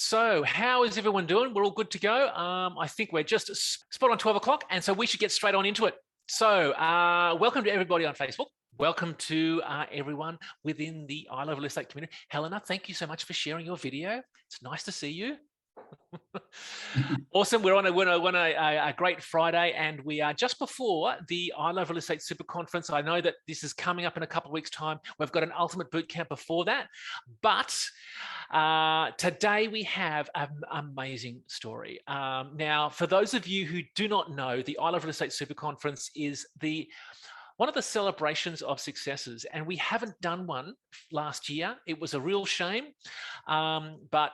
So how is everyone doing? We're all good to go. I think we're just spot on 12 o'clock, and so we should get straight on into it. So welcome to everybody on Facebook. Welcome to everyone within the ILRE real estate community. Helena, thank you so much for sharing your video. It's nice to see you. Awesome. We're on a great Friday, and we are just before the ILRE Real Estate Super Conference. I know that this is coming up in a couple of weeks' time. We've got an ultimate boot camp before that, but today we have an amazing story. Now, for those of you who do not know, the ILRE Real Estate Super Conference is one of the celebrations of successes, and we haven't done one last year. It was a real shame, but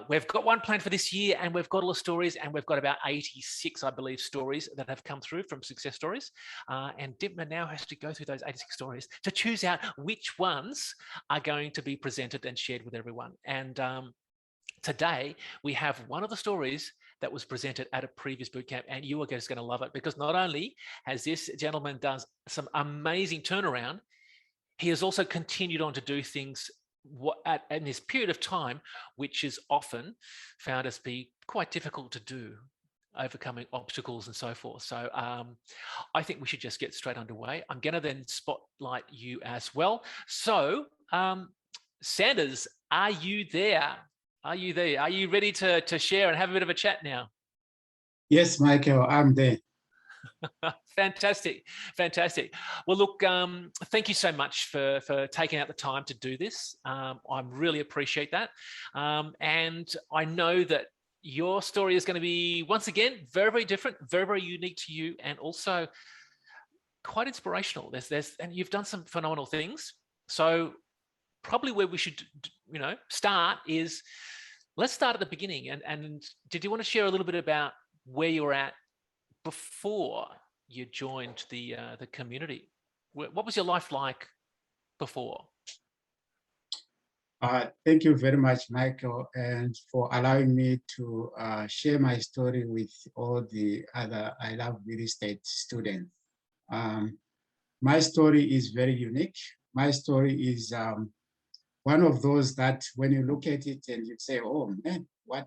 we've got one planned for this year, and we've got all the stories, and we've got about 86, I believe, stories that have come through from success stories. And Dymphna now has to go through those 86 stories to choose out which ones are going to be presented and shared with everyone. And today we have one of the stories that was presented at a previous bootcamp, and you are just going to love it, because not only has this gentleman done some amazing turnaround, he has also continued on to do things in this period of time, which is often found as be quite difficult to do, overcoming obstacles and so forth. So I think we should just get straight underway. I'm going to then spotlight you as well. So Sanders, are you there? Are you there? Are you ready to share and have a bit of a chat now? Yes, Michael, I'm there. Fantastic, fantastic. Well, look, thank you so much for taking out the time to do this. I really appreciate that. And I know that your story is going to be, once again, very, very different, very, very unique to you, and also quite inspirational. And you've done some phenomenal things. So probably where we should, start is, let's start at the beginning. And did you want to share a little bit about where you were at before you joined the community? What was your life like before? Thank you very much, Michael, and for allowing me to share my story with all the other I Love Real Estate students. My story is very unique. My story is one of those that when you look at it and you say, oh man, what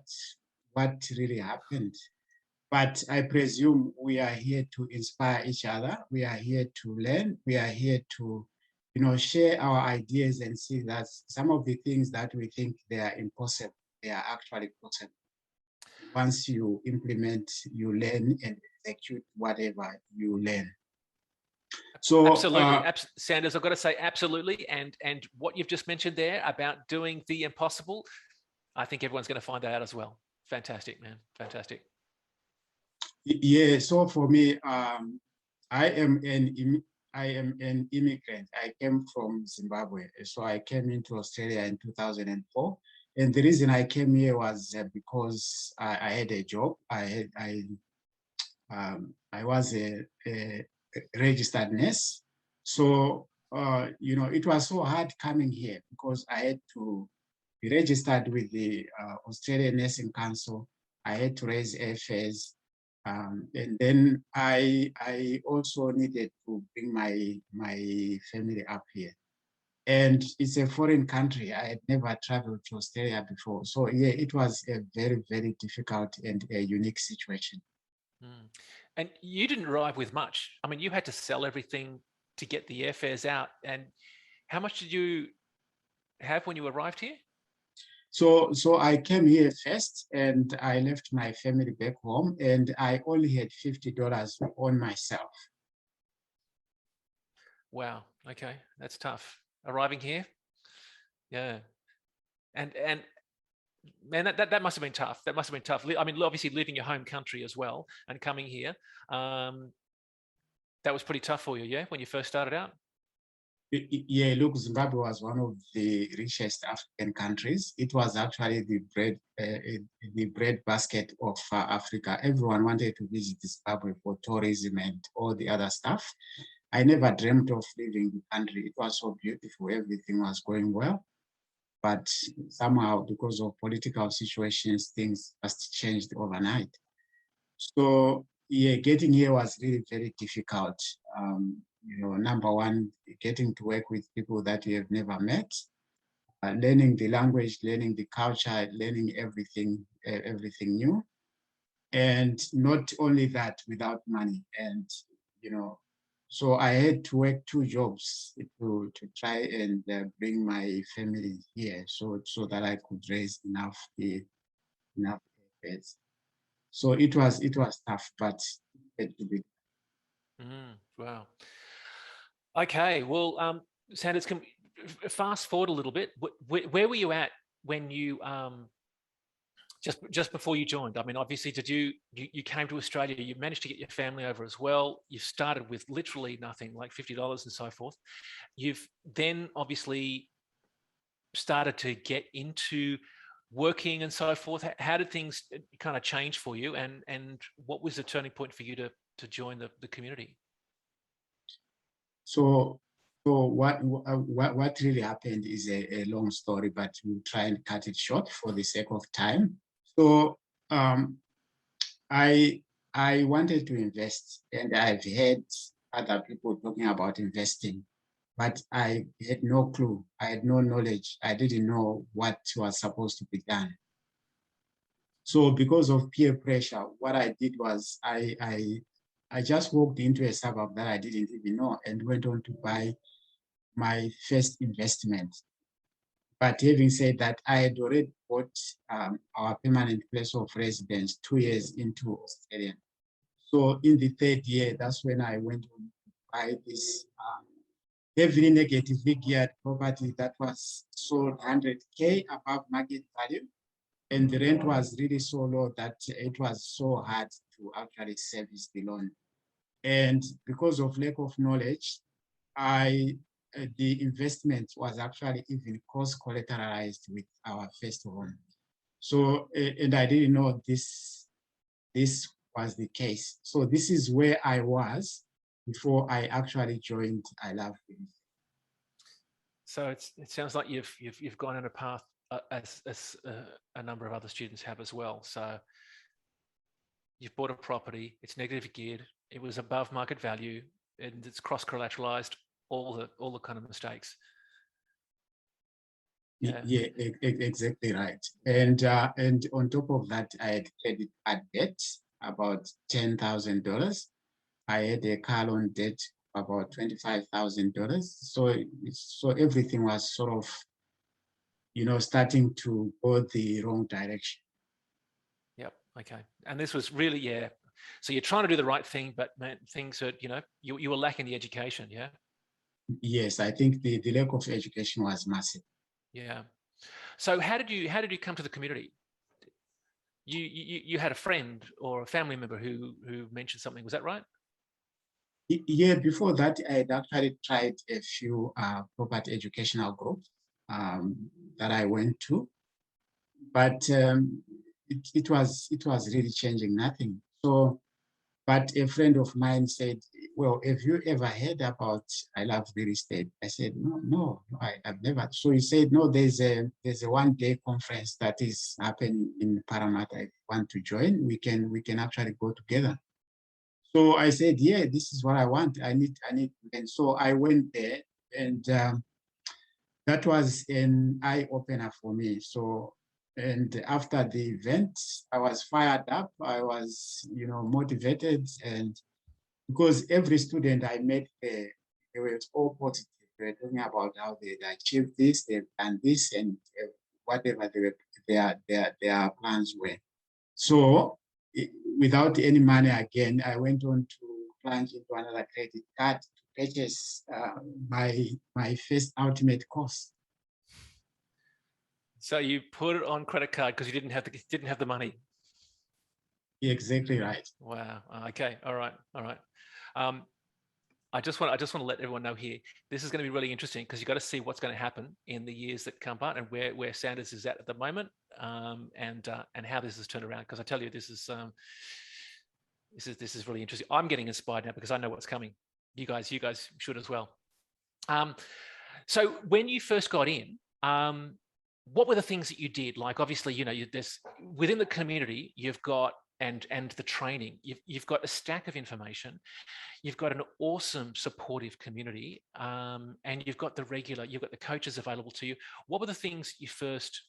really happened? But I presume we are here to inspire each other. We are here to learn. We are here to, share our ideas and see that some of the things that we think they are impossible, they are actually possible. Once you implement, you learn and execute whatever you learn. So absolutely, Sanders, I've got to say absolutely. And what you've just mentioned there about doing the impossible, I think everyone's going to find that out as well. Fantastic, man. Fantastic. Yeah, so for me, I am an immigrant. I came from Zimbabwe. So I came into Australia in 2004. And the reason I came here was because I had a job. I was a registered nurse. So, it was so hard coming here because I had to be registered with the Australian Nursing Council. I had to raise airfares. And then I also needed to bring my family up here. And it's a foreign country. I had never traveled to Australia before. So yeah, it was a very, very difficult and a unique situation. Mm. And you didn't arrive with much. I mean, you had to sell everything to get the airfares out. And how much did you have when you arrived here? So I came here first and I left my family back home, and I only had $50 on myself. Wow. Okay. That's tough. Arriving here. Yeah. And man, that must have been tough. That must have been tough. I mean, obviously leaving your home country as well and coming here. That was pretty tough for you, yeah, when you first started out? Yeah, look, Zimbabwe was one of the richest African countries. It was actually the bread basket of Africa. Everyone wanted to visit Zimbabwe for tourism and all the other stuff. I never dreamt of leaving the country. It was so beautiful. Everything was going well. But somehow, because of political situations, things just changed overnight. So yeah, getting here was really very difficult. Number one, getting to work with people that you have never met. learning the language, learning the culture, learning everything new. And not only that, without money. And, so I had to work 2 jobs to try and bring my family here, so that I could raise enough beds. So it was tough, but it had to be. Wow. Okay. Well, Sanders, can we fast forward a little bit? Where were you at when you just before you joined? I mean, obviously, you came to Australia, you managed to get your family over as well. You started with literally nothing, like $50 and so forth. You've then obviously started to get into working and so forth. How did things kind of change for you, and what was the turning point for you to join the community? So what really happened is a long story, but we'll try and cut it short for the sake of time. So um, I wanted to invest, and I've heard other people talking about investing, but I had no clue. I had no knowledge. I didn't know what was supposed to be done. So because of peer pressure, what I did was I just walked into a suburb that I didn't even know and went on to buy my first investment. But having said that, I had already bought our permanent place of residence 2 years into Australia. So in the third year, that's when I went on to buy this heavily negatively geared property that was sold 100K above market value. And the rent was really so low that it was so hard to actually service the loan. And because of lack of knowledge, the investment was actually even collateralized with our first home. So, and I didn't know this was the case. So this is where I was before I actually joined ILRE. So it sounds like you've gone on a path as a number of other students have as well. So you've bought a property, it's negative geared, it was above market value, and it's cross collateralized, all the kind of mistakes. Yeah, exactly right. And on top of that, I had credit card debt about $10,000. I had a car loan debt about $25,000. So everything was sort of, starting to go the wrong direction. Yep. Okay. And this was really, yeah. So you're trying to do the right thing, but man, things are, you were lacking the education. Yeah. Yes, I think the lack of education was massive. Yeah. So how did you come to the community? You had a friend or a family member who mentioned something. Was that right? Yeah, before that, I had actually tried a few property educational groups that I went to, but it was really changing nothing. So, but a friend of mine said, "Well, have you ever heard about ILRE real estate?" I said, "No, I've never." So he said, "No, there's a 1-day conference that is happening in Parramatta. If you want to join, we can actually go together." So I said, "Yeah, this is what I want. I need." And so I went there, and that was an eye opener for me. So, and after the event, I was fired up. I was, motivated, and because every student I met there, they were all positive. They were talking about how they achieved this, they've done this, and whatever their plans were. So without any money again, I went on to plunge into another credit card to purchase my first ultimate course. So you put it on credit card because you didn't have the money. Exactly right. Wow. Okay. All right. I just want to let everyone know here. This is going to be really interesting because you've got to see what's going to happen in the years that come by and where Sanders is at the moment, and how this has turned around. Because I tell you, this is really interesting. I'm getting inspired now because I know what's coming. You guys should as well. So when you first got in, what were the things that you did? Like, obviously, there's within the community, you've got and the training. You've got a stack of information. You've got an awesome supportive community, and you've got the coaches available to you. What were the things you first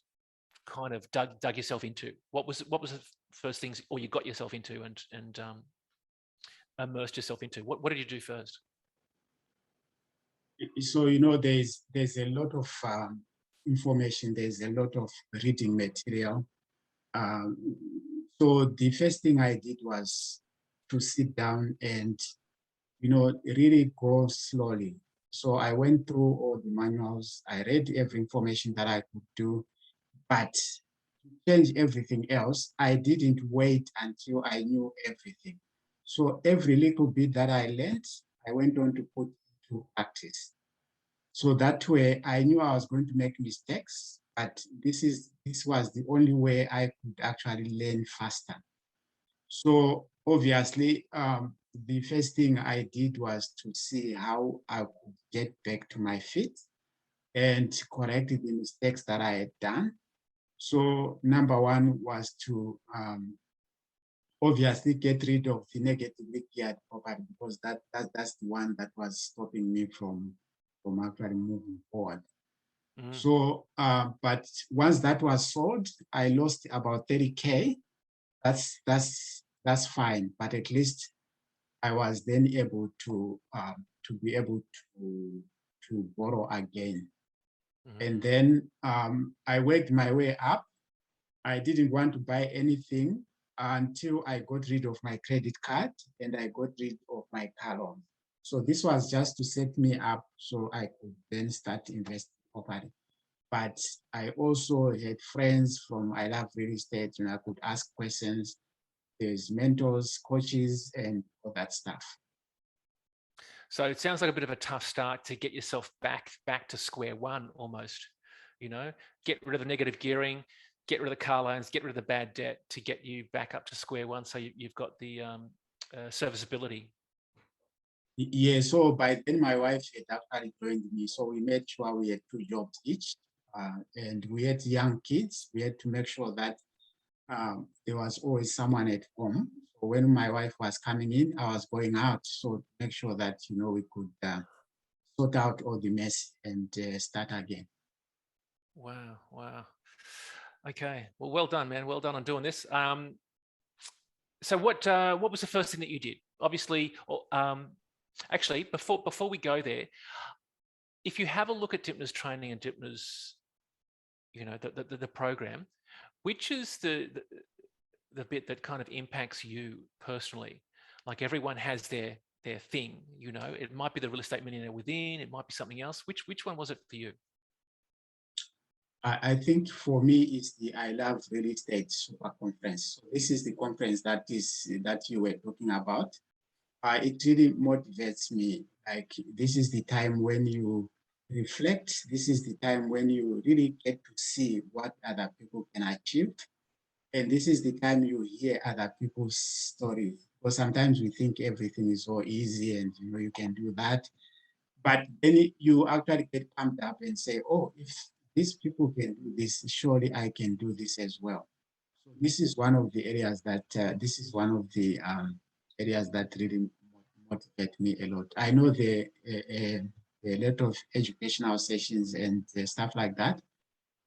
kind of dug yourself into? What was the first things, or you got yourself into and immersed yourself into? What did you do first? So, there's a lot of information, there's a lot of reading material. Um, so the first thing I did was to sit down and, really go slowly. So I went through all the manuals, I read every information that I could do, but to change everything else, I didn't wait until I knew everything. So every little bit that I learned, I went on to put into practice. So that way I knew I was going to make mistakes, but this was the only way I could actually learn faster. So obviously, the first thing I did was to see how I could get back to my feet and correct the mistakes that I had done. So number one was to obviously get rid of the negatively geared property, because that's the one that was stopping me from actually moving forward. Mm. So, but once that was sold, I lost about 30K. That's fine, but at least I was then able to be able to borrow again. Mm-hmm. And then I worked my way up. I didn't want to buy anything until I got rid of my credit card and I got rid of my car loan. So this was just to set me up so I could then start investing properly. But I also had friends from ILRE Real Estate, I could ask questions. There's mentors, coaches, and all that stuff. So it sounds like a bit of a tough start to get yourself back to square one almost. Get rid of the negative gearing, get rid of the car loans, get rid of the bad debt to get you back up to square one. So you've got the serviceability. Yeah, so by then my wife had actually joined me. So we made sure we had 2 jobs each, and we had young kids. We had to make sure that there was always someone at home. So when my wife was coming in, I was going out. So to make sure that, we could sort out all the mess and start again. Wow. Okay, well done, man. Well done on doing this. So what was the first thing that you did? Obviously, actually, before we go there, if you have a look at Dymphna's training and Dymphna's, the program, which is the bit that kind of impacts you personally? Like everyone has their thing, It might be the Real Estate Millionaire Within, it might be something else. Which one was it for you? I think for me, it's the ILRE Real Estate Super Conference. So this is the conference that you were talking about. It really motivates me. Like, this is the time when you reflect. This is the time when you really get to see what other people can achieve. And this is the time you hear other people's stories. Because sometimes we think everything is so easy and you can do that. But then you actually get pumped up and say, oh, if these people can do this, surely I can do this as well. So this is one of the areas that really motivate me a lot. I know there are a lot of educational sessions and stuff like that,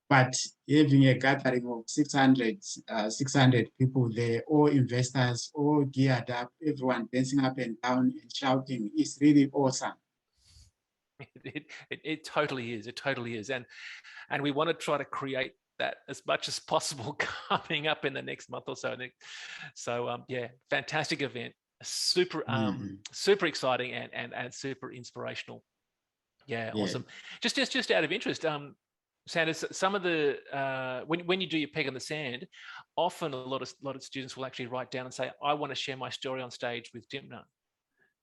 but having a gathering of 600 people there, all investors, all geared up, everyone dancing up and down and shouting, is really awesome. It totally is. It totally is. And we want to try to create that as much as possible coming up in the next month or so. So yeah, fantastic event. Super super exciting and super inspirational. Yeah, awesome. Just out of interest, Sanders, some of the when you do your peg on the sand, often a lot of students will actually write down and say, I want to share my story on stage with Dymphna.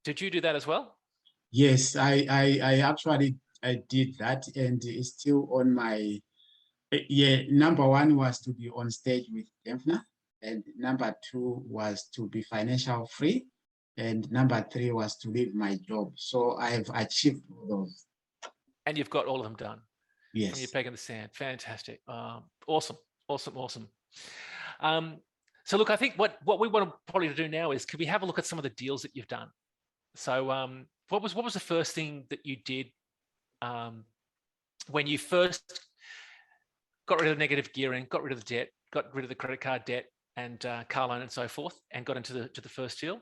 Did you do that as well? Yes, I actually did that, and it's still on my. Yeah, number one was to be on stage with Dymphna, and number two was to be financial free, and number three was to leave my job. So I have achieved all those. And you've got all of them done. Yes. From your peg in the sand. Fantastic. Awesome. So look, I think what we want to probably do now is, can we have a look at some of the deals that you've done? So what was the first thing that you did when you first got rid of negative gearing, got rid of the debt, got rid of the credit card debt and car loan and so forth, and got into the first deal?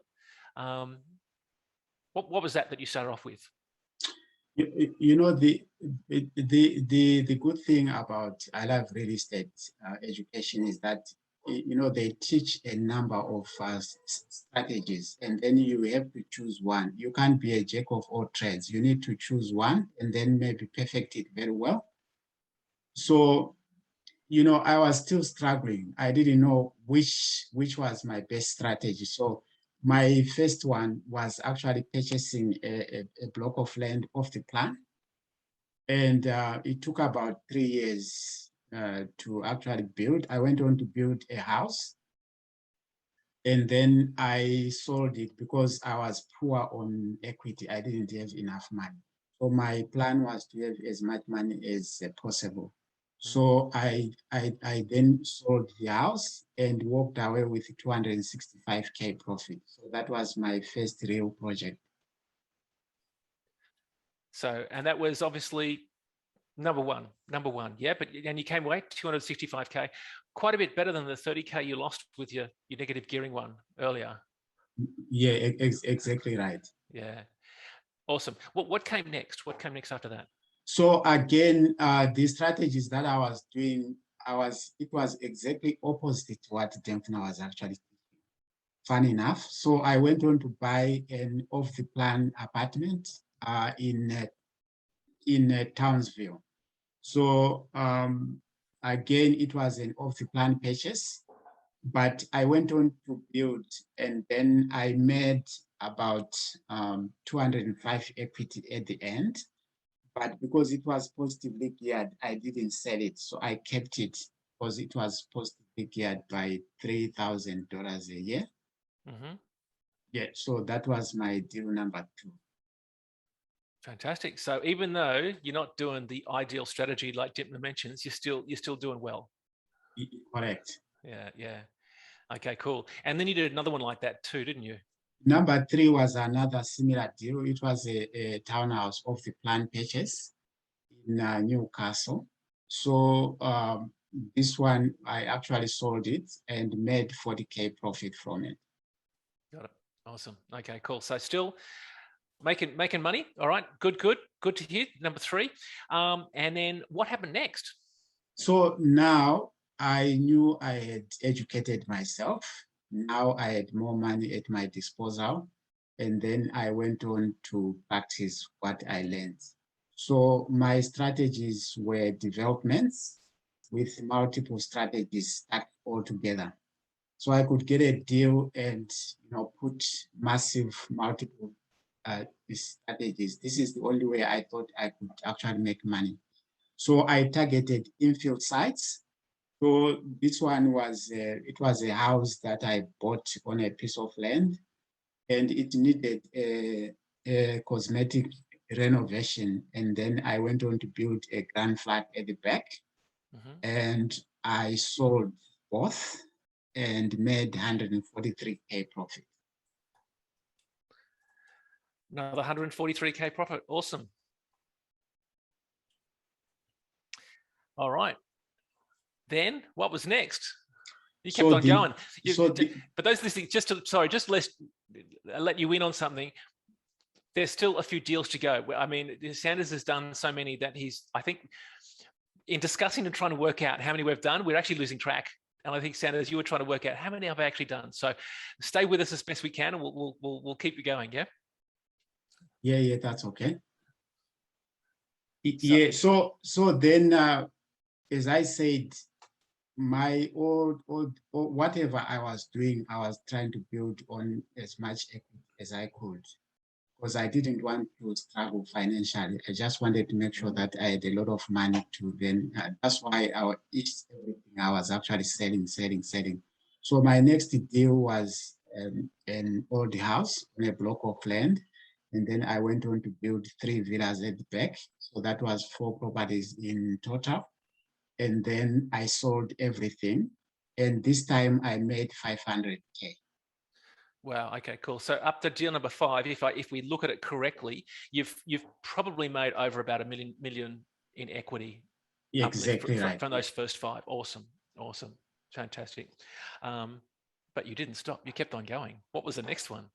What was that you started off with? You know, the good thing about ILRE real estate education is that, you know, they teach a number of strategies, and then you have to choose one. You can't be a jack of all trades. You need to choose one and then maybe perfect it very well. So, you know, I was still struggling. I didn't know which was my best strategy. So my first one was actually purchasing a block of land off the plan. And it took about 3 years to actually build. I went on to build a house. And then I sold it because I was poor on equity. I didn't have enough money. So my plan was to have as much money as possible. So I then sold the house and walked away with 265K profit. So that was my first real project. So, and that was obviously number one, yeah. But and you came away 265K, quite a bit better than the 30K you lost with your negative gearing one earlier. Yeah, exactly right. Yeah, awesome. What came next? What came next after that? So again, the strategies that I was doing, it was exactly opposite to what Dymphna was actually teaching. Funny enough. So I went on to buy an off-the-plan apartment in Townsville. So again, it was an off-the-plan purchase, but I went on to build, and then I made about 205 equity at the end. But because it was positively geared, I didn't sell it. So I kept it because it was positively geared by $3,000 a year. Mm-hmm. Yeah, so that was my deal number 2. Fantastic. So even though you're not doing the ideal strategy like Dymphna mentions, you're still doing well. Correct. Yeah. Okay, cool. And then you did another one like that too, didn't you? Number 3 was another similar deal. It was a townhouse off the plan purchase in Newcastle. So this one, I actually sold it and made 40K profit from it. Got it. Awesome. Okay, cool. So still making money. All right. Good to hear. Number 3. And then what happened next? So now I knew I had educated myself. Now I had more money at my disposal. And then I went on to practice what I learned. So my strategies were developments with multiple strategies stacked all together. So I could get a deal and, you know, put massive multiple strategies. This is the only way I thought I could actually make money. So I targeted infill sites. So this one was, it was a house that I bought on a piece of land, and it needed a cosmetic renovation. And then I went on to build a grand flat at the back, and I sold both and made 143K profit. Another 143K profit. Awesome. All right. Then what was next? You kept on going. But those listening, just let you in on something. There's still a few deals to go. I mean, Sanders has done so many that I think, in discussing and trying to work out how many we've done, we're actually losing track. And I think, Sanders, you were trying to work out how many have I actually done. So stay with us as best we can, and we'll keep you going. Yeah. Yeah, that's okay. Yeah. So then, as I said, my whatever I was doing, I was trying to build on as much equity as I could, because I didn't want to struggle financially. I just wanted to make sure that I had a lot of money to then. That's why everything I was actually selling. So my next deal was an old house on a block of land. And then I went on to build 3 villas at the back. So that was 4 properties in total. And then I sold everything And this time I made 500K. Wow. Okay. Cool. So up to deal number 5, if we look at it correctly, you've probably made over about $1 million in equity. Exactly right. From those first 5. Awesome. Awesome. Fantastic. But you didn't stop. You kept on going. What was the next one?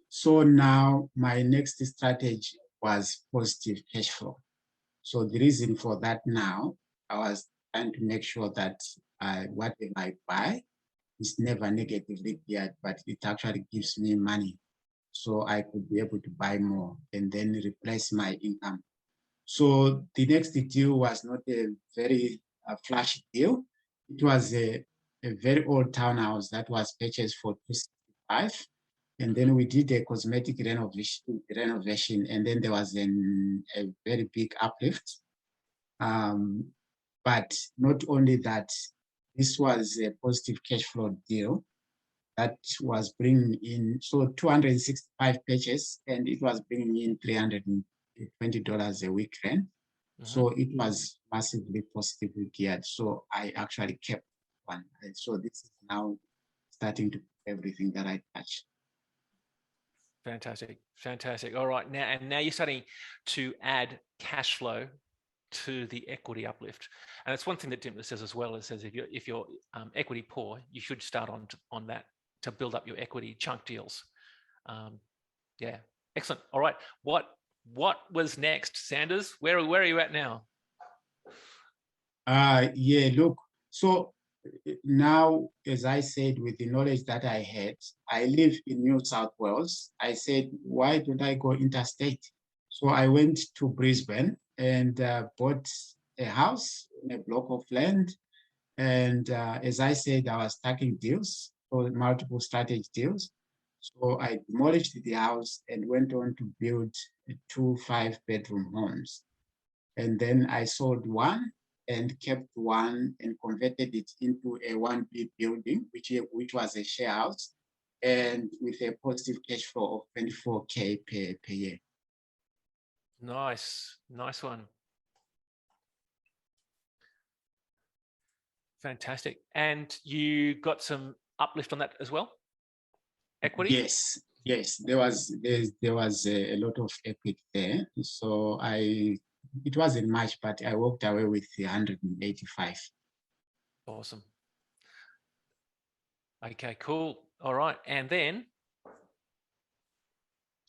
So now my next strategy was positive cash flow. So the reason for that now, I was trying to make sure that whatever I buy is never negatively geared, but it actually gives me money. So I could be able to buy more and then replace my income. So the next deal was not a very flashy deal. It was a very old townhouse that was purchased for $265. And then we did a cosmetic renovation, and then there was a very big uplift. But not only that, this was a positive cash flow deal that was bringing in, so 265 pages, and it was bringing in $320 a week rent. So it was massively positively geared. So I actually kept one. And so this is now starting to everything that I touch. Fantastic. Fantastic. All right. Now you're starting to add cash flow to the equity uplift. And it's one thing that Dymphna says as well. It says if you're equity poor, you should start on that to build up your equity chunk deals. Yeah. Excellent. All right. What was next, Sanders? Where are you at now? Yeah, look, so now, as I said, with the knowledge that I had, I live in New South Wales. I said, why don't I go interstate? So I went to Brisbane and bought a house in a block of land. And as I said, I was stacking deals, so multiple strategy deals. So I demolished the house and went on to build 2 5-bedroom homes. And then I sold one and kept one and converted it into a 1B building, which was a share house, and with a positive cash flow of 24K per year. Nice one. Fantastic. And you got some uplift on that as well? Equity? Yes. There was a lot of equity there. So it wasn't much, but I walked away with 185. Awesome. Okay, cool. All right. And then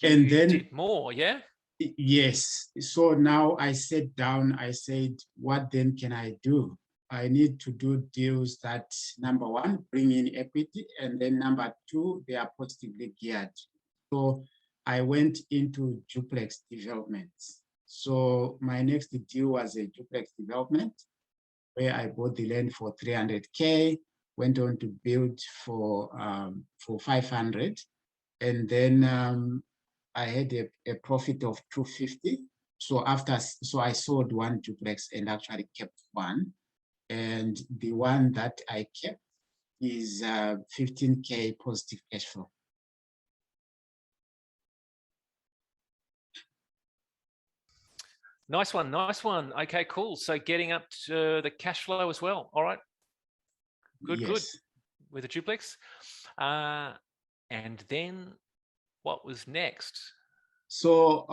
you did more, yeah? Yes. So now I sat down, I said, what then can I do? I need to do deals that, number one, bring in equity, and then number two, they are positively geared. So I went into duplex developments. So my next deal was a duplex development where I bought the land for 300K, went on to build for 500, and then I had a profit of 250. So I sold one duplex and actually kept one. And the one that I kept is 15K positive cash flow. Nice one. Okay, cool. So getting up to the cash flow as well. All right. Good. With a duplex. And then what was next? So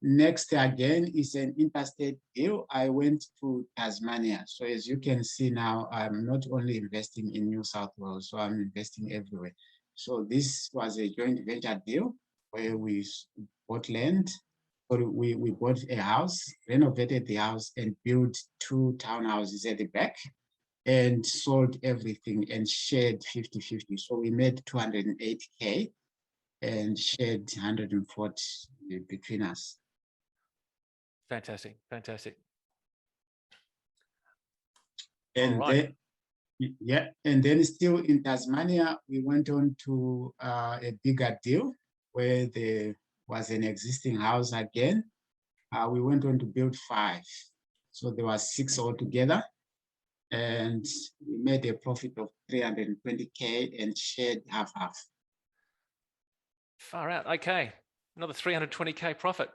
next again is an interstate deal. I went to Tasmania. So as you can see now, I'm not only investing in New South Wales, so I'm investing everywhere. So this was a joint venture deal where we bought land. Or we bought a house, renovated the house, and built 2 townhouses at the back and sold everything and shared 50-50. So we made 208K and shared 140 between us. Fantastic. And then still in Tasmania, we went on to a bigger deal where there was an existing house again. We went on to build 5. So there was 6 altogether. And we made a profit of 320K and shared half. Far out. Okay. Another 320K profit.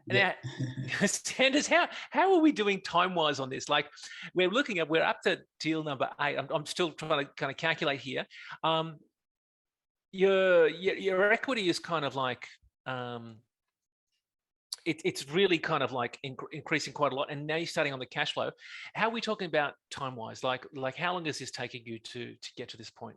Now, Sanders, how are we doing time-wise on this? Like, we're up to deal number 8. I'm still trying to kind of calculate here. Your equity is kind of like, it's really kind of like increasing quite a lot, and now you're starting on the cash flow. How are we talking about time-wise? Like how long is this taking you to get to this point?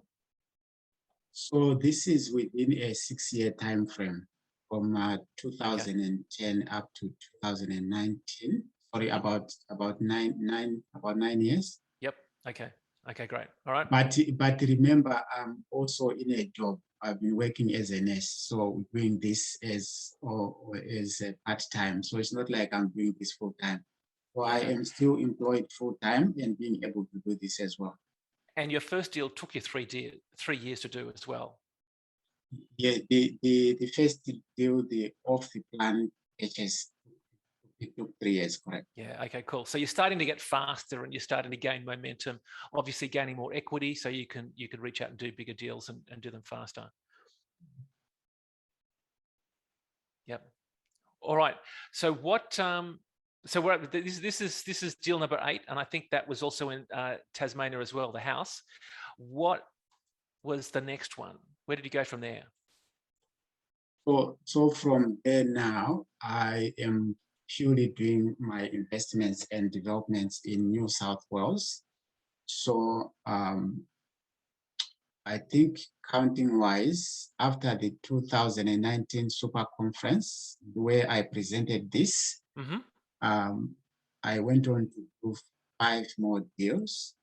So this is within a 6-year time frame, from 2010 up to 2019. Sorry, about 9 years. Yep. Okay, great. All right. But remember, I'm also in a job. I've been working as a nurse, so doing this as a part-time. So it's not like I'm doing this full-time. So I am still employed full-time and being able to do this as well. And your first deal took you 3 years to do as well. Yeah, the first deal, the off-the-plan purchase, it took 3 years, correct? Yeah, okay, cool. So you're starting to get faster and you're starting to gain momentum, obviously gaining more equity, so you can reach out and do bigger deals and do them faster. Yep. All right. So what so we're this is deal number 8, and I think that was also in Tasmania as well, the house. What was the next one? Where did you go from there? So from there now, I am purely doing my investments and developments in New South Wales. So I think counting wise, after the 2019 Super Conference, where I presented this, I went on to do 5 more deals.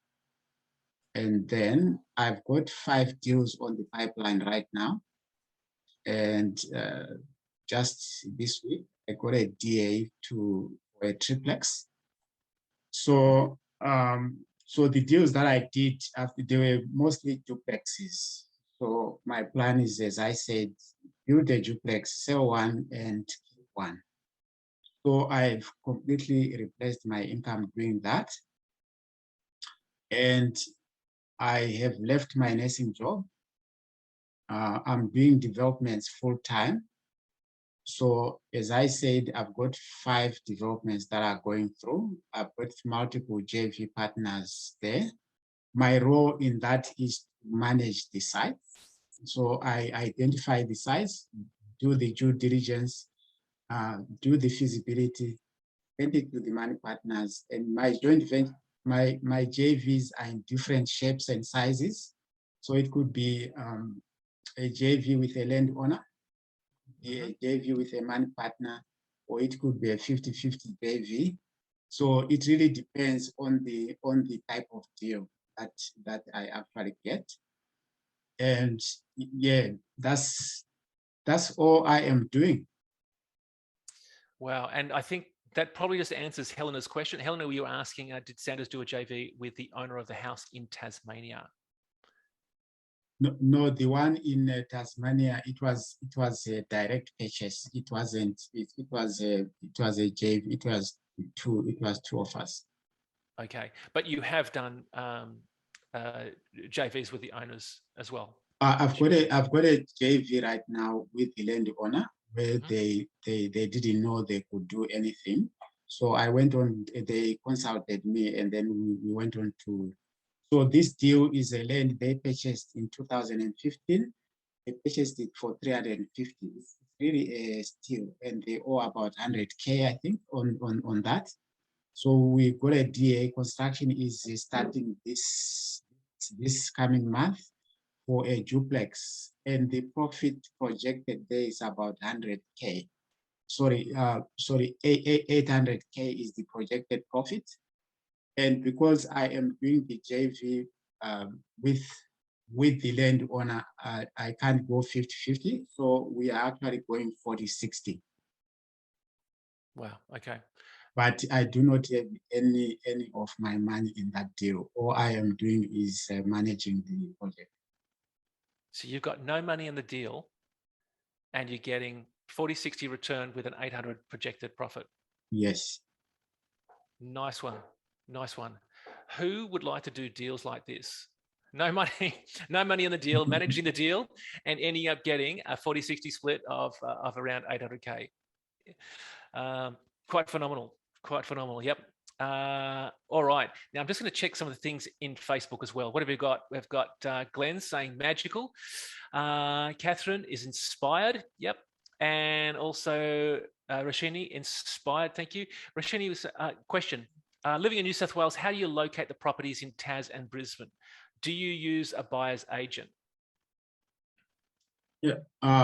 And then I've got 5 deals on the pipeline right now. And just this week, I got a DA for a triplex. So, so the deals that I did, they were mostly duplexes. So my plan is, as I said, build a duplex, sell one, and keep one. So I've completely replaced my income doing that. And I have left my nursing job. I'm doing developments full time. So as I said, I've got 5 developments that are going through. I've got multiple JV partners there. My role in that is to manage the sites. So I identify the sites, do the due diligence, do the feasibility, send it to the money partners. And my joint venture, my JVs are in different shapes and sizes. So it could be a JV with a landowner, a JV with a money partner, or it could be a 50-50 JV. So it really depends on the type of deal that I actually get. And yeah, that's all I am doing. Wow. And I think that probably just answers Helena's question. Helena, you were asking, did Sanders do a JV with the owner of the house in Tasmania? No, the one in Tasmania, it was a direct purchase. It wasn't. It was a JV. It was two of us. Okay, but you have done JVs with the owners as well. I've got a JV right now with the landowner where they didn't know they could do anything. So I went on. They consulted me, and then we went on to. So this deal is a land they purchased in 2015. They purchased it for 350. It's really a steal, and they owe about 100K, I think, on that. So we got a DA. Construction is starting this coming month for a duplex, and the profit projected there is about 100K. Sorry, 800K is the projected profit. And because I am doing the JV with the landowner, I can't go 50-50. So we are actually going 40-60. Wow, okay. But I do not have any of my money in that deal. All I am doing is managing the project. So you've got no money in the deal and you're getting 40-60 return with an 800 projected profit. Yes. Nice one. Nice one. Who would like to do deals like this? No money, no money in the deal, managing the deal, and ending up getting a 40-60 split of around 800K. Quite phenomenal. Quite phenomenal. Yep. All right. Now I'm just going to check some of the things in Facebook as well. What have we got? We've got Glenn saying magical. Catherine is inspired. Yep. And also Rashini, inspired. Thank you. Rashini, was question. Living in New South Wales, how do you locate the properties in Tas and Brisbane? Do you use a buyer's agent? Yeah.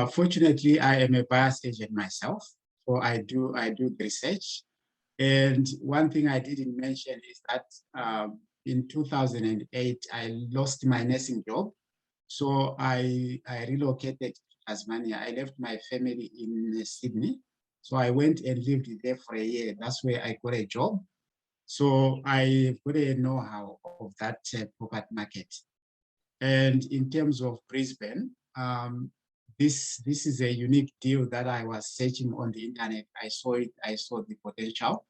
Fortunately, I am a buyer's agent myself, so I do the research. And one thing I didn't mention is that in 2008, I lost my nursing job. So I relocated to Tasmania. I left my family in Sydney. So I went and lived there for a year. That's where I got a job. So I got a know-how of that property market. And in terms of Brisbane, this is a unique deal that I was searching on the internet. I saw it, I saw the potential,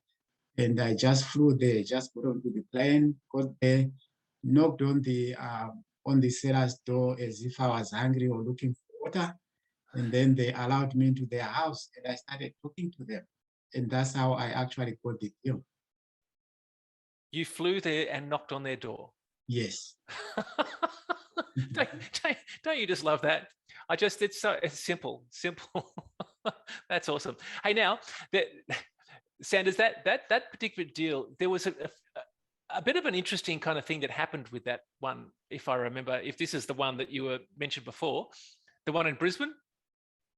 and I just flew there, just got onto the plane, got there, knocked on the seller's door as if I was hungry or looking for water. And then they allowed me into their house and I started talking to them. And that's how I actually got the deal. You flew there and knocked on their door? Yes. don't you just love that? It's simple. That's awesome. Hey, now Sanders, that particular deal, there was a bit of an interesting kind of thing that happened with that one, if I remember, if this is the one that you were mentioned before, the one in Brisbane.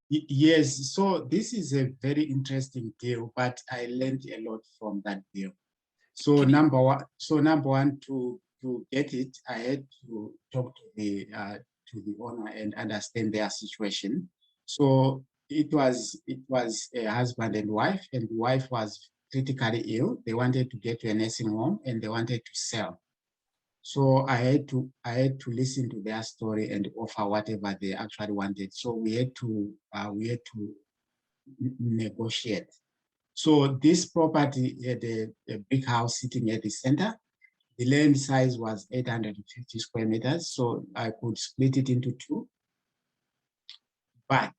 Yes, so this is a very interesting deal, but I learned a lot from that deal. So number one, to get it, I had to talk to the owner and understand their situation. So it was a husband and wife, and the wife was critically ill. They wanted to get to a nursing home and they wanted to sell. So I had to listen to their story and offer whatever they actually wanted. So we had to negotiate. So this property had a big house sitting at the center. The land size was 850 square meters, so I could split it into two. But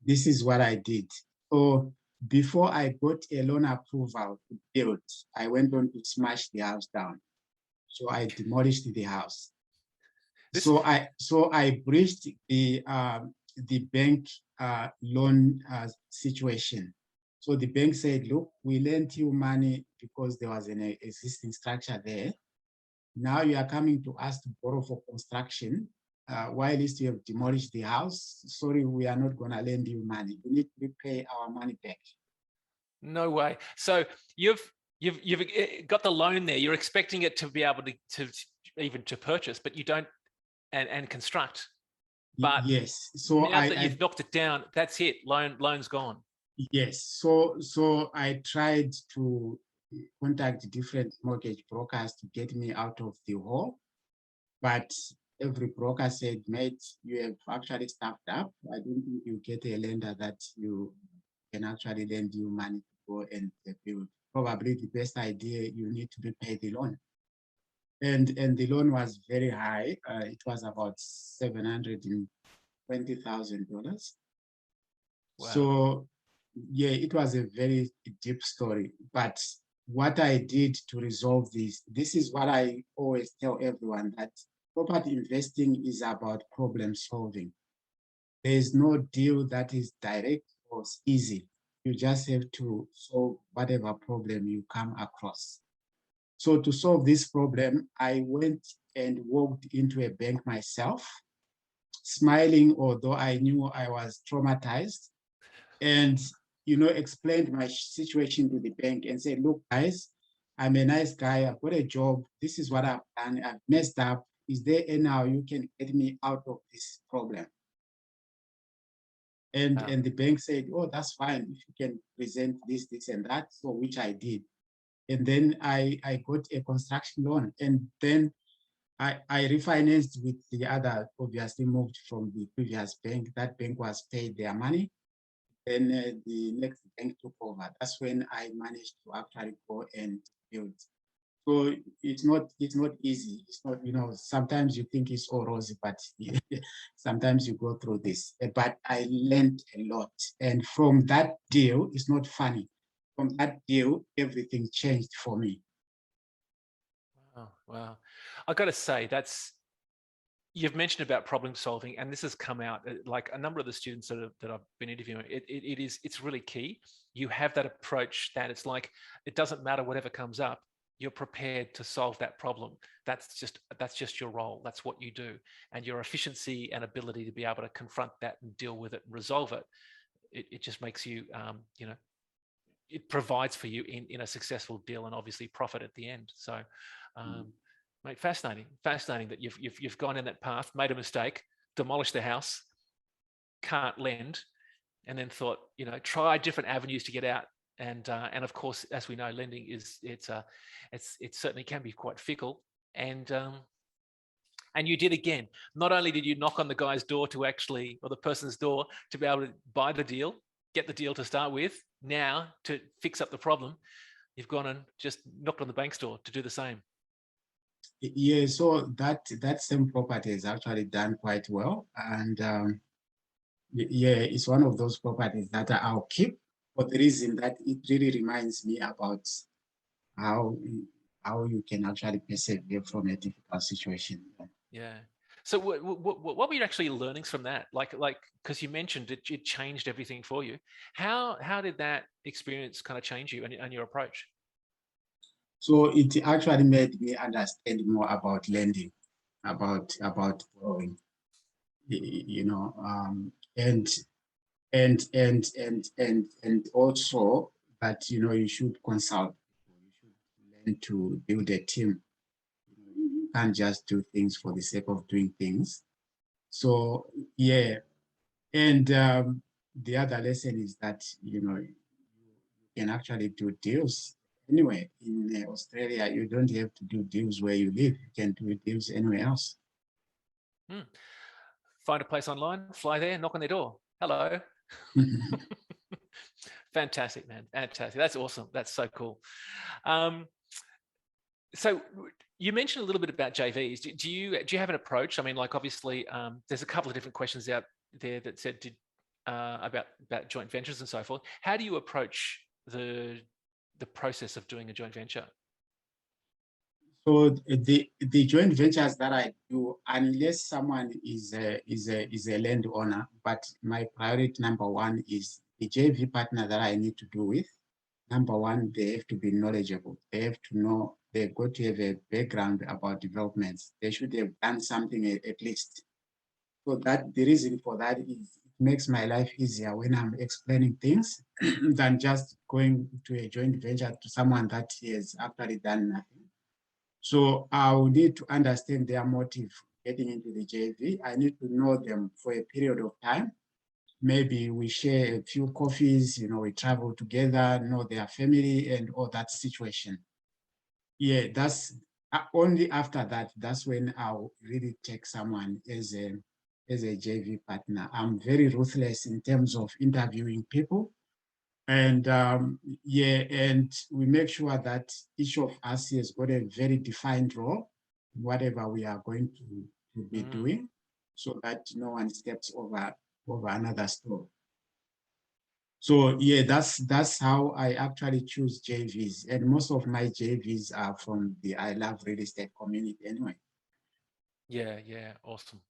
this is what I did. So before I got a loan approval to build, I went on to smash the house down. So I demolished the house. So I breached the bank loan situation. So the bank said, look, we lent you money because there was an existing structure there. Now you are coming to us to borrow for construction. While you have demolished the house, sorry, we are not going to lend you money. You need to repay our money back. No way. So you've got the loan there. You're expecting it to be able to even to purchase, but you don't and construct. But yes, so now that you've knocked it down, that's it. Loan's gone. Yes, so I tried to contact different mortgage brokers to get me out of the hole, but every broker said, mate, you have actually staffed up. I don't think you get a lender that you can actually lend you money to go and build. Probably the best idea, you need to repay the loan. And the loan was very high. It was about $720,000. Wow. So yeah, it was a very deep story. But what I did to resolve this is what I always tell everyone, that property investing is about problem solving. There is no deal that is direct or easy. You just have to solve whatever problem you come across. So to solve this problem, I went and walked into a bank myself, smiling, although I knew I was traumatized, and explained my situation to the bank and said, look, guys, I'm a nice guy. I've got a job. This is what I've done. I've messed up. Is there any how you can get me out of this problem? And the bank said, oh, that's fine. If you can present this, and that, so which I did. And then I got a construction loan. And then I refinanced with the other, obviously moved from the previous bank. That bank was paid their money. Then the next bank took over. That's when I managed to actually go and build. So it's not easy. It's not, sometimes you think it's all rosy, but sometimes you go through this. But I learned a lot. And from that deal, it's not funny. From that deal, everything changed for me. Wow, wow. I've got to say, you've mentioned about problem solving, and this has come out like a number of the students that I've been interviewing. It's really key. You have that approach that it's like, it doesn't matter whatever comes up, you're prepared to solve that problem. That's just your role. That's what you do, and your efficiency and ability to be able to confront that and deal with it and resolve it. It just makes you, it provides for you in a successful deal and obviously profit at the end. So, mate, fascinating that you've gone in that path, made a mistake, demolished the house, can't lend, and then thought, try different avenues to get out. And of course, as we know, lending it certainly can be quite fickle. And you did again. Not only did you knock on the guy's door or the person's door to be able to buy the deal, get the deal to start with, now to fix up the problem, you've gone and just knocked on the bank's door to do the same. Yeah, so that same property is actually done quite well. And yeah, it's one of those properties that I'll keep for the reason that it really reminds me about how you can actually persevere from a difficult situation. Yeah. So what were your actually learnings from that? Like, because you mentioned it changed everything for you. How did that experience kind of change you and your approach? So it actually made me understand more about lending, about borrowing, and also that you should consult. You should learn to build a team. You can't just do things for the sake of doing things. So yeah, and the other lesson is that you can actually do deals anyway. In Australia, you don't have to do deals where you live. You can do deals anywhere else. Find a place online, fly there, knock on their door. Hello. Fantastic, man. Fantastic. That's awesome. That's so cool. So you mentioned a little bit about JVs. Do you have an approach? I mean, like obviously, there's a couple of different questions out there that said about joint ventures and so forth. How do you approach the process of doing a joint venture? So the joint ventures that I do, unless someone is a landowner, but my priority number one is the JV partner that I need to do with. Number one, they have to be knowledgeable. They have to know, they've got to have a background about developments. They should have done something at least. So that the reason for that is it makes my life easier when I'm explaining things than just going to a joint venture to someone that has actually done nothing. So I will need to understand their motive getting into the JV. I need to know them for a period of time. Maybe we share a few coffees, we travel together, know their family and all that situation. Yeah, that's only after that, that's when I'll really take someone as a JV partner. I'm very ruthless in terms of interviewing people. And yeah, and we make sure that each of us has got a very defined role, whatever we are going to be doing, so that no one steps over another store. So yeah, that's how I actually choose JVs. And most of my JVs are from the I Love Real Estate community anyway. Yeah, yeah, awesome.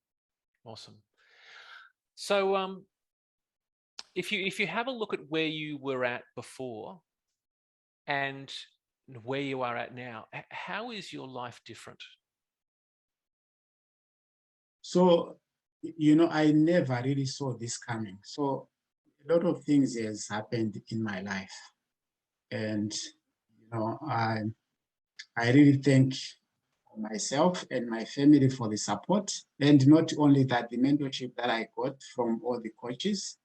So if you have a look at where you were at before and where you are at now, how is your life different? So, I never really saw this coming. So a lot of things has happened in my life. And, I really thank myself and my family for the support. And not only that, the mentorship that I got from all the coaches.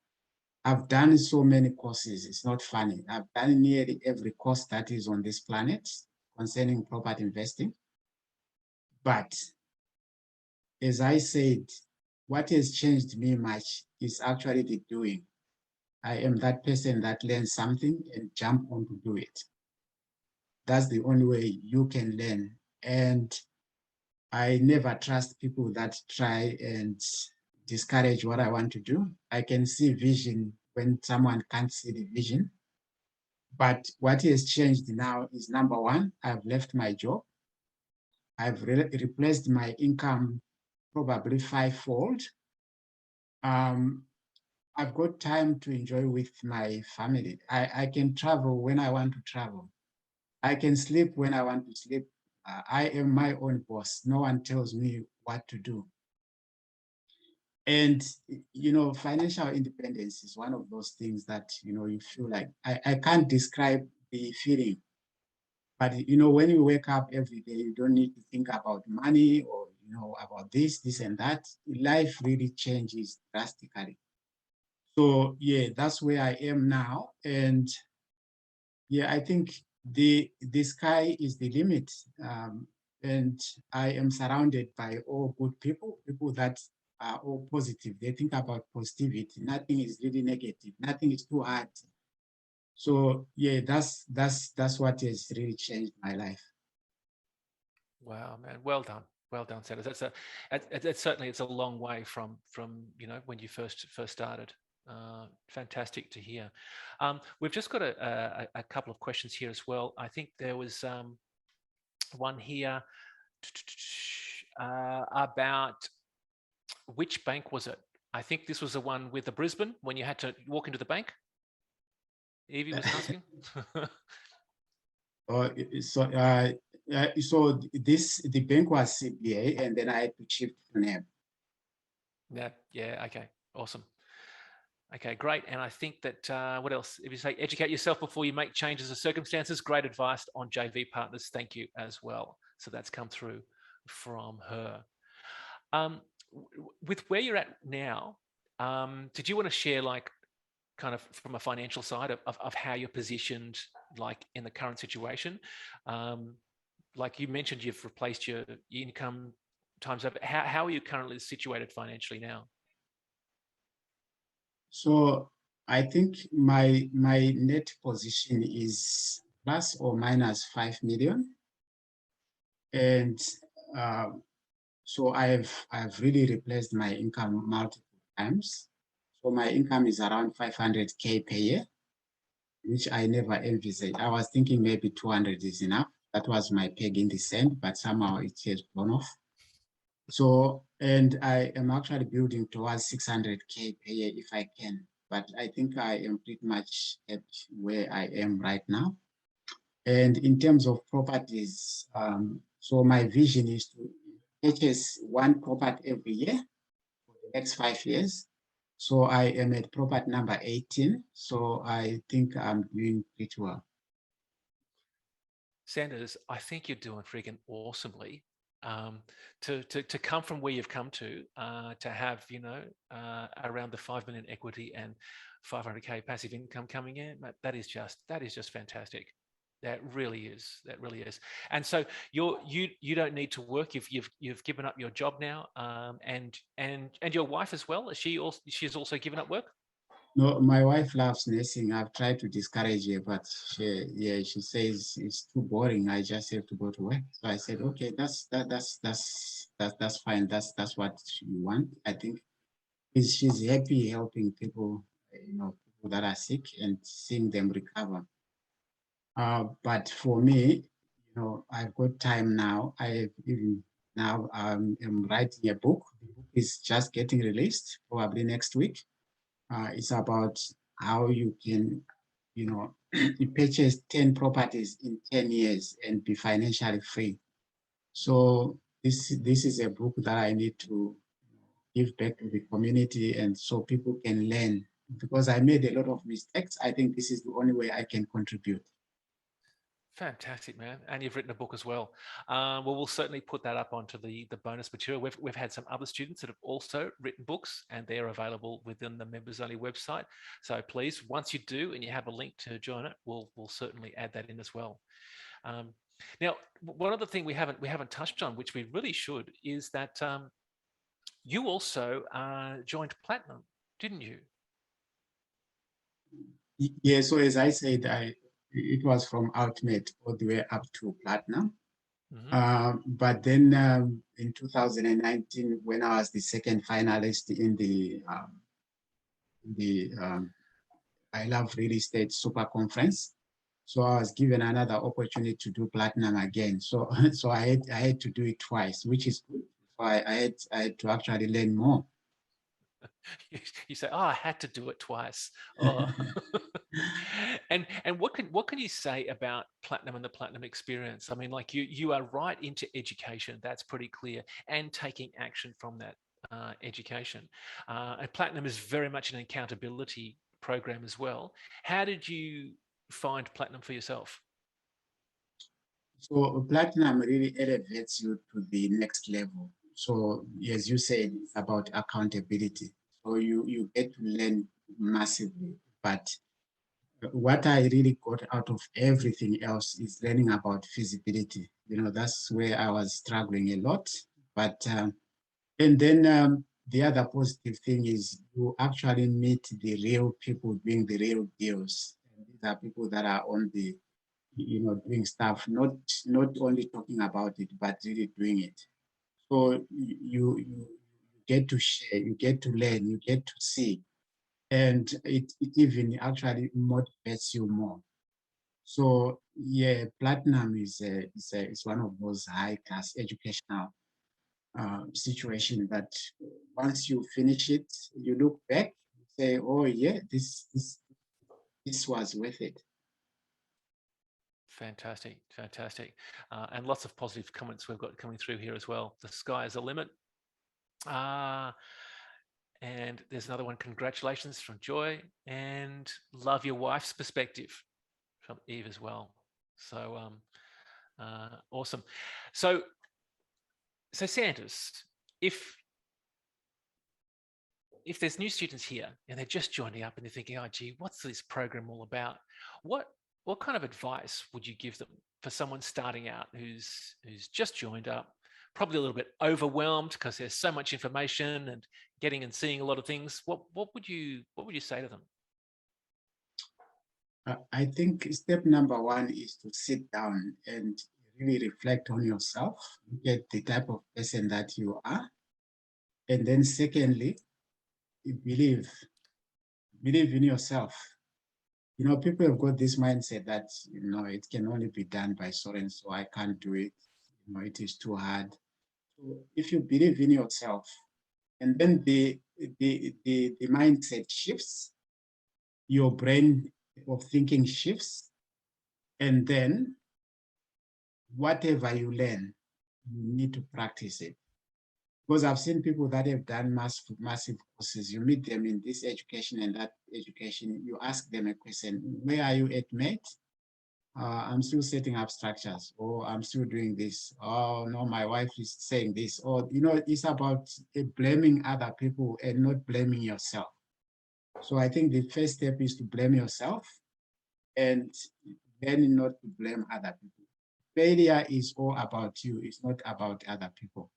I've done so many courses. It's not funny. I've done nearly every course that is on this planet concerning property investing. But as I said, what has changed me much is actually the doing. I am that person that learns something and jump on to do it. that's the only way you can learn. And I never trust people that try and discourage what I want to do. I can see vision when someone can't see the vision. But what has changed now is, number one, I've left my job. I've replaced my income probably fivefold. I've got time to enjoy with my family. I can travel when I want to travel. I can sleep when I want to sleep. I am my own boss. No one tells me what to do. And, financial independence is one of those things that, you feel like, I can't describe the feeling. But, when you wake up every day, you don't need to think about money or, about this and that. Life really changes drastically. So, yeah, that's where I am now. And yeah, I think the sky is the limit. And I am surrounded by all good people, people that are all positive. They think about positivity. Nothing is really negative. Nothing is too hard. So yeah, that's what has really changed my life. Wow, man, well done, Sanders. That's certainly, it's a long way from when you first started. Fantastic to hear. We've just got a couple of questions here as well. I think there was one here about which bank was it? I think this was the one with the Brisbane, when you had to walk into the bank. Evie was asking. So the bank was CBA, and then I had to shift to NAB. Yeah. Okay. Awesome. Okay, great. And I think that what else? If you say educate yourself before you make changes of circumstances, great advice on JV partners. Thank you as well. So that's come through from her. With where you're at now, did you want to share, like, kind of from a financial side of how you're positioned, like in the current situation? Like you mentioned, you've replaced your income times over. How are you currently situated financially now? So I think my net position is plus or minus 5 million. And so I've really replaced my income multiple times. So my income is around 500K per year, which I never envisaged. I was thinking maybe 200 is enough. That was my peg in the sand, but somehow it has gone off. So, and I am actually building towards 600K per year if I can, but I think I am pretty much at where I am right now. And in terms of properties, so my vision is to purchase one property every year for the next 5 years. So I am at property number 18. So I think I'm doing pretty well. Sanders, I think you're doing freaking awesomely. To come from where you've come to have around the 5 million equity and 500K passive income coming in, that is just fantastic. That really is. And so you don't need to work. You've given up your job now, and your wife as well. She's also given up work. No, my wife loves nursing. I've tried to discourage her, but she says it's too boring. I just have to go to work. So I said, okay, that's fine. That's what you want. I think she's happy helping people, people that are sick and seeing them recover. But for me, I've got time now. I even now I'm writing a book. The book is just getting released probably next week. It's about how you can, you purchase 10 properties in 10 years and be financially free. So this is a book that I need to give back to the community, and so people can learn, because I made a lot of mistakes. I think this is the only way I can contribute. Fantastic, man. And you've written a book as well. Well, we'll certainly put that up onto the bonus material. We've had some other students that have also written books, and they're available within the members only website. So please, once you do and you have a link to join it, we'll certainly add that in as well. Now, one other thing we haven't touched on, which we really should, is that you also joined Platinum, didn't you? Yeah, so as I said, it was from ultimate all the way up to platinum. Mm-hmm. But then in 2019, when I was the second finalist in the I Love Real Estate Super Conference, so I was given another opportunity to do platinum again. So so I had to do it twice, which is good. So I had to actually learn more. You say, "Oh, I had to do it twice." Oh, and what can you say about platinum and the platinum experience? I mean, like you are right into education. That's pretty clear, and taking action from that education. And platinum is very much an accountability program as well. How did you find platinum for yourself? So platinum really elevates you to the next level. So as you said, it's about accountability. So you get to learn massively. But what I really got out of everything else is learning about feasibility. You know, that's where I was struggling a lot. But and then the other positive thing is you actually meet the real people doing the real deals. And these are people that are on the doing stuff, not only talking about it, but really doing it. So you get to share, you get to learn, you get to see, and it even actually motivates you more. So yeah, platinum is one of those high class educational situation that once you finish it, you look back, you say, oh yeah, this was worth it. Fantastic, fantastic, and lots of positive comments we've got coming through here as well. The sky is the limit. Uh, And there's another one. Congratulations from Joy, and love your wife's perspective from Eve as well. So awesome. So Sanders, if if there's new students here and they're just joining up and they're thinking, oh gee, what's this program all about? What what kind of advice would you give them for someone starting out who's just joined up, probably a little bit overwhelmed because there's so much information and getting and seeing a lot of things? What would you say to them? I think step number one is to sit down and really reflect on yourself, look at the type of person that you are. And then secondly, believe, believe in yourself. You know, people have got this mindset that, it can only be done by so and so. I can't do it. You know, it is too hard. So if you believe in yourself, and then the mindset shifts, your brain of thinking shifts, and then whatever you learn, you need to practice it. Because I've seen people that have done massive courses. You meet them in this education and that education. You ask them a question: where are you at, mate? I'm still setting up structures, or I'm still doing this. Oh no, my wife is saying this. Or it's about blaming other people and not blaming yourself. So I think the first step is to blame yourself, and then not to blame other people. Failure is all about you. It's not about other people.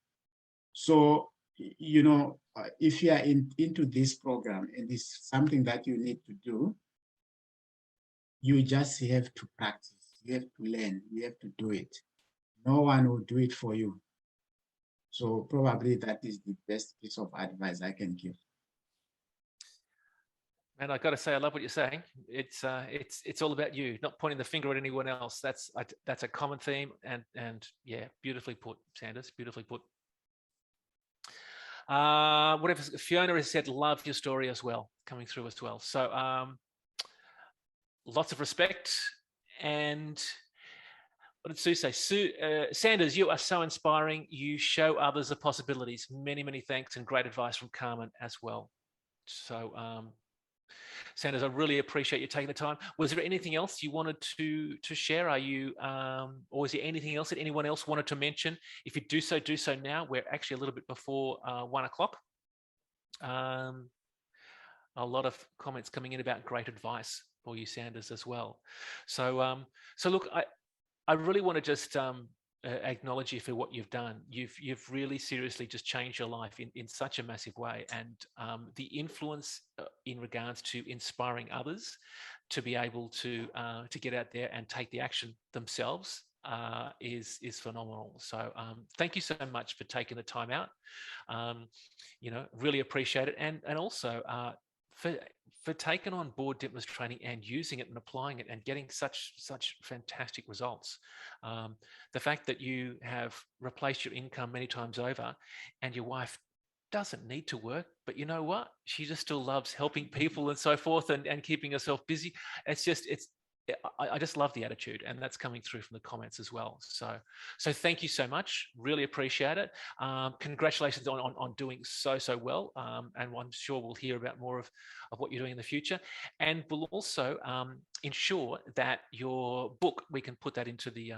So, if you are into this program and it's something that you need to do, you just have to practice. You have to learn. You have to do it. No one will do it for you. So probably that is the best piece of advice I can give. And I got to say, I love what you're saying. It's all about you, not pointing the finger at anyone else. That's a common theme, and yeah, beautifully put, Sanders. Beautifully put. Whatever Fiona has said, love your story as well, coming through as well. So lots of respect. And what did Sue say? Sanders, you are so inspiring. You show others the possibilities. Many, many thanks and great advice from Carmen as well. So Sanders, I really appreciate you taking the time. Was there anything else you wanted to share? Or is there anything else that anyone else wanted to mention? If you do so now. We're actually a little bit before 1 o'clock. A lot of comments coming in about great advice for you, Sanders, as well. So look, I really want to just acknowledge you for what you've done. You've really seriously just changed your life in such a massive way, and the influence in regards to inspiring others to be able to get out there and take the action themselves is phenomenal. So thank you so much for taking the time out. Really appreciate it, and also for taking on board Dymphna's training and using it and applying it and getting such fantastic results. The fact that you have replaced your income many times over, and your wife doesn't need to work, but you know what? She just still loves helping people and so forth, and keeping herself busy. I just love the attitude, and that's coming through from the comments as well. So thank you so much. Really appreciate it. Congratulations on doing so well. And I'm sure we'll hear about more of what you're doing in the future. And we'll also ensure that your book, we can put that into the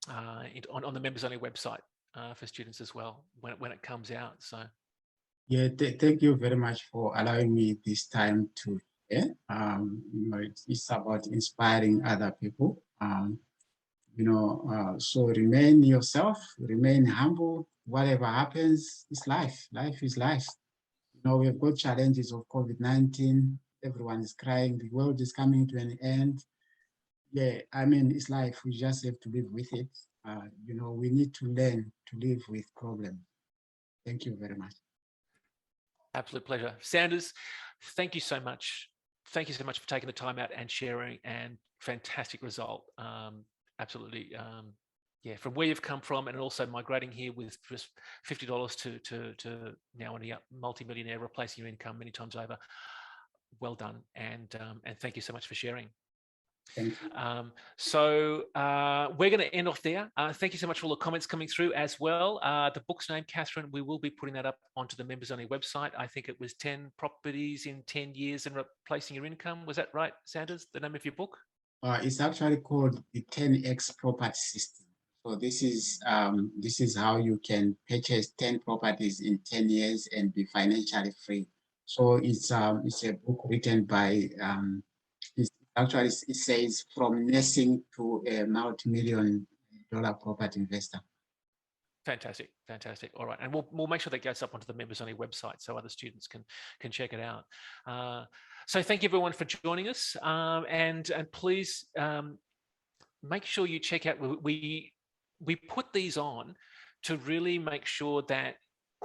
on the members only website for students as well when it comes out. So yeah, thank you very much for allowing me this time to share. It's about inspiring other people. So remain yourself, remain humble. Whatever happens, it's life. Life is life. We've got challenges of COVID-19. Everyone is crying. The world is coming to an end. Yeah, I mean, it's life. We just have to live with it. We need to learn to live with problems. Thank you very much. Absolute pleasure. Sanders, thank you so much. Thank you so much for taking the time out and sharing, and fantastic result. Absolutely. Yeah, from where you've come from, and also migrating here with just $50 to now a multi-millionaire, replacing your income many times over. Well done, and thank you so much for sharing. Thank you. So we're going to end off there. Thank you so much for all the comments coming through as well. The book's name, Catherine, we will be putting that up onto the members only website. I think it was 10 properties in 10 years and replacing your income. Was that right, Sanders, the name of your book? It's actually called the 10X property system. So this is how you can purchase 10 properties in 10 years and be financially free. So it's a book written by it says from nursing to a multi-million-dollar property investor. Fantastic. All right, and we'll make sure that goes up onto the members only website so other students can check it out. So thank you everyone for joining us, and please make sure you check out. We put these on to really make sure that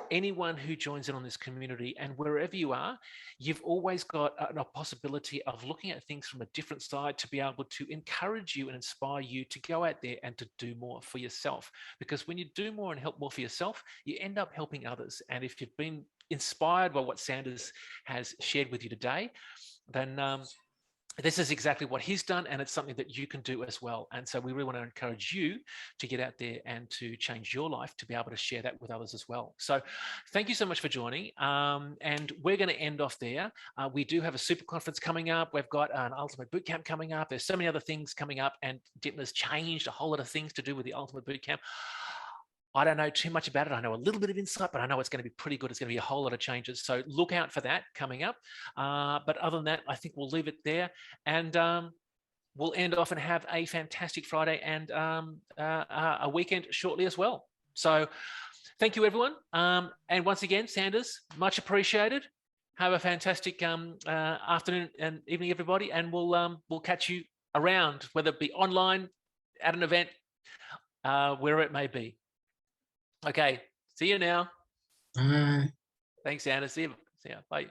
anyone who joins in on this community, and wherever you are, you've always got a possibility of looking at things from a different side to be able to encourage you and inspire you to go out there and to do more for yourself. Because when you do more and help more for yourself, you end up helping others. And if you've been inspired by what Sanders has shared with you today, then this is exactly what he's done, and it's something that you can do as well. And so we really want to encourage you to get out there and to change your life, to be able to share that with others as well. So thank you so much for joining. And we're going to end off there. We do have a super conference coming up. We've got an Ultimate Bootcamp coming up. There's so many other things coming up, and Dymphna's changed a whole lot of things to do with the Ultimate Bootcamp. I don't know too much about it. I know a little bit of insight, but I know it's going to be pretty good. It's going to be a whole lot of changes. So look out for that coming up. But other than that, I think we'll leave it there. And we'll end off and have a fantastic Friday and a weekend shortly as well. So thank you, everyone. And once again, Sanders, much appreciated. Have a fantastic afternoon and evening, everybody. And we'll catch you around, whether it be online, at an event, wherever it may be. Okay, see you now. Bye. Thanks, Anna. See you. Bye.